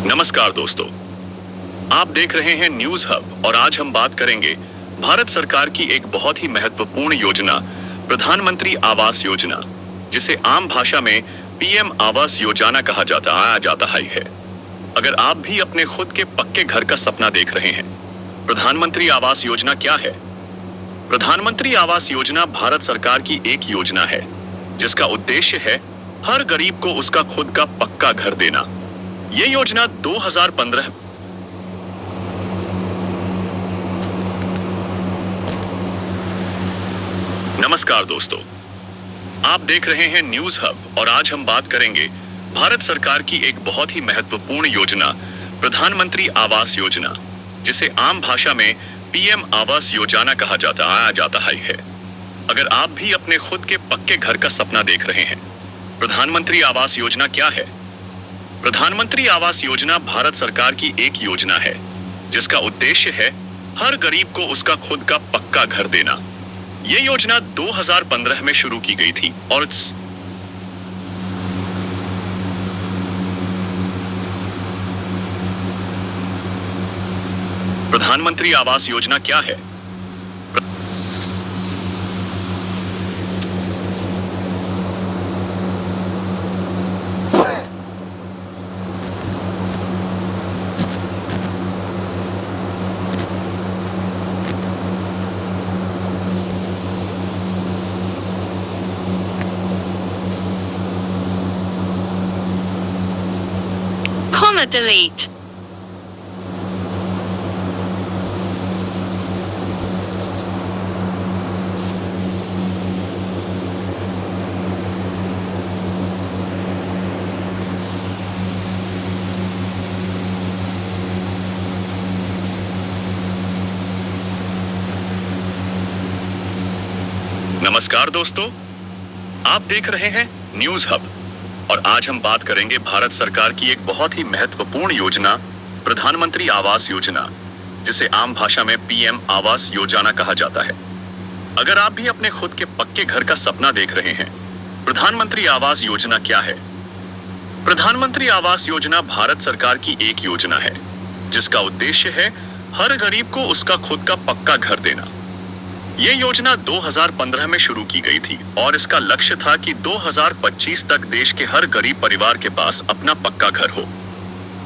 नमस्कार दोस्तों, आप देख रहे हैं न्यूज हब और आज हम बात करेंगे भारत सरकार की एक बहुत ही महत्वपूर्ण योजना प्रधानमंत्री आवास योजना, जिसे आम भाषा में पीएम आवास योजना कहा जाता है। अगर आप भी अपने खुद के पक्के घर का सपना देख रहे हैं, प्रधानमंत्री आवास योजना क्या है? प्रधानमंत्री आवास योजना भारत सरकार की एक योजना है जिसका उद्देश्य है हर गरीब को उसका खुद का पक्का घर देना। ये योजना 2015। नमस्कार दोस्तों, आप देख रहे हैं न्यूज हब और आज हम बात करेंगे भारत सरकार की एक बहुत ही महत्वपूर्ण योजना प्रधानमंत्री आवास योजना, जिसे आम भाषा में पीएम आवास योजना कहा जाता है। अगर आप भी अपने खुद के पक्के घर का सपना देख रहे हैं, प्रधानमंत्री आवास योजना क्या है? प्रधानमंत्री आवास योजना भारत सरकार की एक योजना है जिसका उद्देश्य है हर गरीब को उसका खुद का पक्का घर देना। ये योजना 2015 में शुरू की गई थी और प्रधानमंत्री आवास योजना क्या है? Comma delete. नमस्कार दोस्तों, आप देख रहे हैं न्यूज हब और आज हम बात करेंगे भारत सरकार की एक बहुत ही महत्वपूर्ण योजना प्रधानमंत्री आवास योजना, जिसे आम भाषा में पीएम आवास योजना कहा जाता है। अगर आप भी अपने खुद के पक्के घर का सपना देख रहे हैं, प्रधानमंत्री आवास योजना क्या है? प्रधानमंत्री आवास योजना भारत सरकार की एक योजना है जिसका उद्देश्य है हर गरीब को उसका खुद का पक्का घर देना। ये योजना 2015 में शुरू की गई थी और इसका लक्ष्य था कि 2025 तक देश के हर गरीब परिवार के पास अपना पक्का घर हो।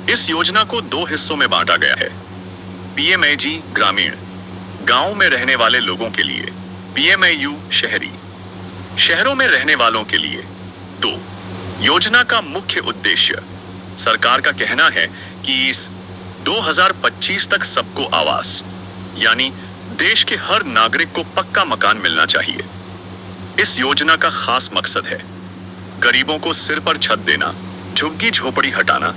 इस योजना को 2 हिस्सों में बांटा गया है। पीएमएजी ग्रामीण, गांव में रहने वाले लोगों के लिए। पीएमएयू शहरी, शहरों में रहने वालों के लिए। 2, योजना का मुख्य उद्देश्य। सरकार का कहना है कि इस 2025 तक सबको आवास, यानी देश के हर नागरिक को पक्का मकान मिलना चाहिए। इस योजना का खास मकसद है गरीबों को सिर पर छत देना, झुग्गी झोपड़ी हटाना,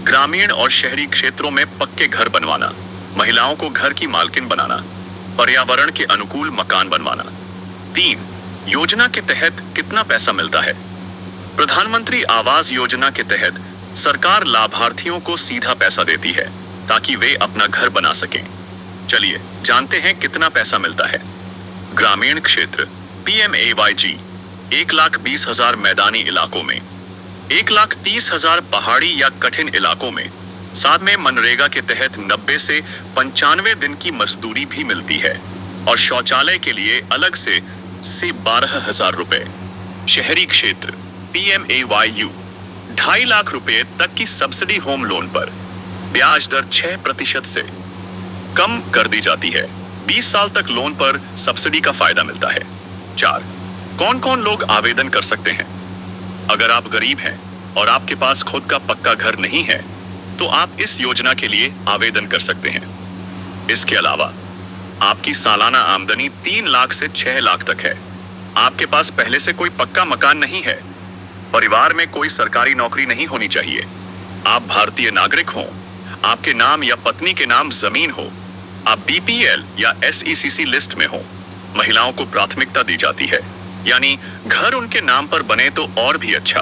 ग्रामीण और शहरी क्षेत्रों में पक्के घर बनवाना, महिलाओं को घर की मालकिन बनाना, पर्यावरण के अनुकूल मकान बनवाना। 3, योजना के तहत कितना पैसा मिलता है? प्रधानमंत्री आवास योजना के तहत सरकार लाभार्थियों को सीधा पैसा देती है ताकि वे अपना घर बना सकें। चलिए जानते हैं कितना पैसा मिलता है। ग्रामीण क्षेत्र पीएमएवाईजी 1,20,000 मैदानी इलाकों में, 1,30,000 पहाड़ी या कठिन इलाकों में। साथ में मनरेगा के तहत 90 से 95 दिन की मजदूरी भी मिलती है और शौचालय के लिए अलग से 12,000 रुपए। शहरी क्षेत्र पीएमएवाईयू 2.5 लाख रुपए तक की सब्सिडी होम लोन पर ब्याज दर 6% से कम कर दी जाती है। 20 साल तक लोन पर सब्सिडी का फायदा मिलता है। 4, कौन कौन लोग आवेदन कर सकते हैं? अगर आप गरीब हैं और आपके पास खुद का पक्का घर नहीं है, तो आप इस योजना के लिए आवेदन कर सकते हैं। इसके अलावा आपकी सालाना आमदनी 3 लाख से 6 लाख तक है, आपके पास पहले से कोई पक्का मकान नहीं है, परिवार में कोई सरकारी नौकरी नहीं होनी चाहिए, आप भारतीय नागरिक हों, आपके नाम या पत्नी के नाम जमीन हो, आप बीपीएल या एसईसीसी लिस्ट में हो, महिलाओं को प्राथमिकता दी जाती है, यानी घर उनके नाम पर बने तो और भी अच्छा।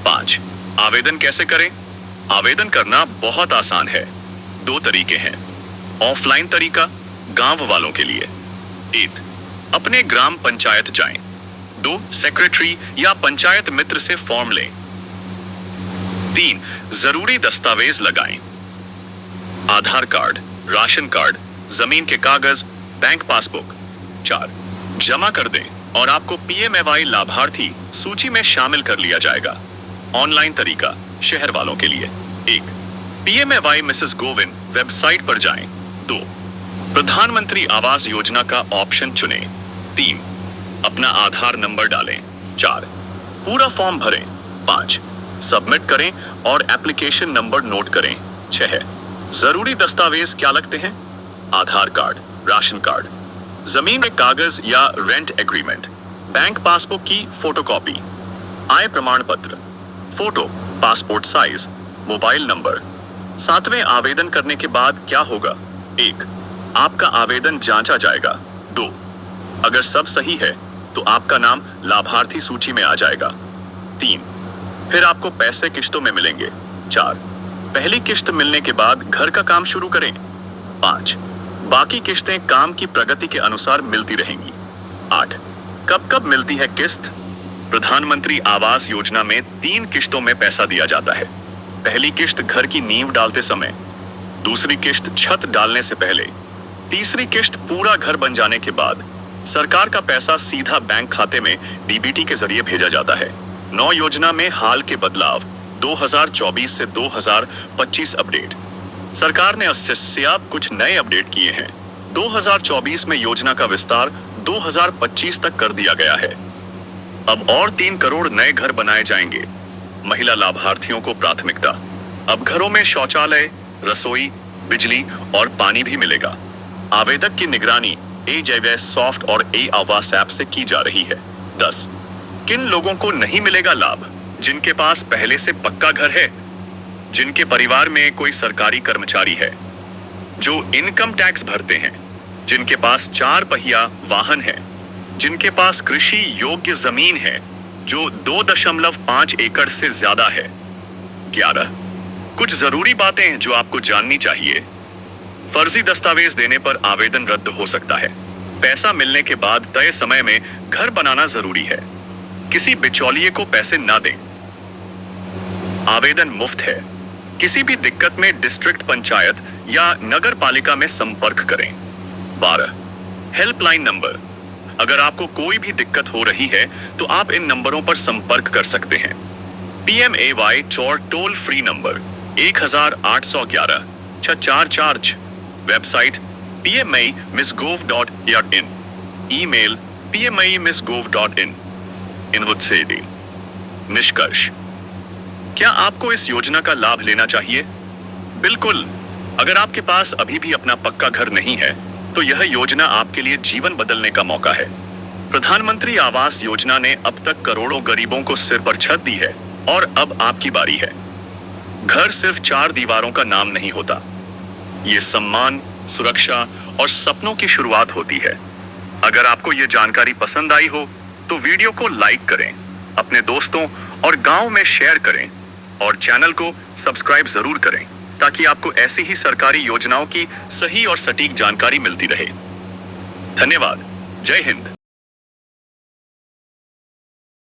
5, आवेदन कैसे करें? आवेदन करना बहुत आसान है। 2 तरीके हैं। ऑफलाइन तरीका गांव वालों के लिए। 1, अपने ग्राम पंचायत जाएं। 2, सेक्रेटरी या पंचायत मित्र से फॉर्म लें। 3 जरूरी दस्तावेज लगाएं। आधार कार्ड, राशन कार्ड, जमीन के कागज, बैंक पासबुक। 4 जमा कर दें और आपको पीएमएवाई लाभार्थी सूची में शामिल कर लिया जाएगा। ऑनलाइन तरीका शहर वालों के लिए। 1 पीएमएवाई मिसेस गोविंद वेबसाइट पर जाएं। 2 प्रधानमंत्री आवास योजना का ऑप्शन चुनें। 3 अपना आधार नंबर डालें। 4 पूरा फॉर्म भरें। 5 सबमिट करें और एप्लीकेशन नंबर नोट करें। 6 जरूरी दस्तावेज क्या लगते हैं? आधार कार्ड, राशन कार्ड, जमीन के कागज या रेंट एग्रीमेंट, बैंक पासबुक की फोटोकॉपी, आय प्रमाण पत्र, photo, passport size, mobile number. 7वें आवेदन करने के बाद क्या होगा? 1 आपका आवेदन जांचा जाएगा। 2 अगर सब सही है तो आपका नाम लाभार्थी सूची में आ जाएगा। 3 फिर आपको पैसे किश्तों में मिलेंगे। 4 पहली किश्त मिलने के बाद घर का काम शुरू करें। 5 बाकी किश्तें काम की प्रगति के अनुसार मिलती रहेंगी। 8 कब कब मिलती है किस्त? प्रधानमंत्री आवास योजना में 3 किश्तों में पैसा दिया जाता है। पहली किश्त घर की नींव डालते समय, दूसरी किश्त छत डालने से पहले, तीसरी किश्त पूरा घर बन जाने के बाद। सरकार का पैसा सीधा बैंक खाते में डीबीटी के जरिए भेजा जाता है। 9 योजना में हाल के बदलाव 2024 से 2025 अपडेट। सरकार ने इससे अब कुछ नए अपडेट किए हैं। 2024 में योजना का विस्तार 2025 तक कर दिया गया है। अब और 3 करोड़ नए घर बनाए जाएंगे। महिला लाभार्थियों को प्राथमिकता। अब घरों में शौचालय, रसोई, बिजली और पानी भी मिलेगा। आवेदक की निगरानी ए-जयवेस सॉफ्ट और ए-आवास ऐप से की जा रही है। 10 किन लोगों को नहीं मिलेगा लाभ? जिनके पास पहले से पक्का घर है, जिनके परिवार में कोई सरकारी कर्मचारी है, जो इनकम टैक्स भरते हैं, जिनके पास 4 पहिया वाहन है, जिनके पास कृषि योग्य जमीन है जो 2.5 एकड़ से ज्यादा है। 11 कुछ जरूरी बातें जो आपको जाननी चाहिए। फर्जी दस्तावेज देने पर आवेदन रद्द हो सकता है। पैसा मिलने के बाद तय समय में घर बनाना जरूरी है। किसी बिचौलिए को पैसे ना दें। आवेदन मुफ्त है। किसी भी दिक्कत में डिस्ट्रिक्ट पंचायत या नगर पालिका में संपर्क करें। 12 हेल्पलाइन नंबर। अगर आपको कोई भी दिक्कत हो रही है तो आप इन नंबरों पर संपर्क कर सकते हैं। PMAY toll free number 1811 644। Website pmi.misgov.in, email pmi.misgov.in। इनवुत्सेडी। निष्कर्ष, क्या आपको इस योजना का लाभ लेना चाहिए? बिल्कुल। अगर आपके पास अभी भी अपना पक्का घर नहीं है तो यह योजना आपके लिए जीवन बदलने का मौका है। प्रधानमंत्री आवास योजना ने अब तक करोड़ों गरीबों को सिर पर छत दी है और अब आपकी बारी है। घर सिर्फ 4 दीवारों का नाम नहीं होता। ये सम्मान, सुरक्षा और सपनों की शुरुआत होती है। अगर आपको ये जानकारी पसंद आई हो तो वीडियो को लाइक करें, अपने दोस्तों और गांव में शेयर करें और चैनल को सब्सक्राइब जरूर करें ताकि आपको ऐसी ही सरकारी योजनाओं की सही और सटीक जानकारी मिलती रहे। धन्यवाद। जय हिंद।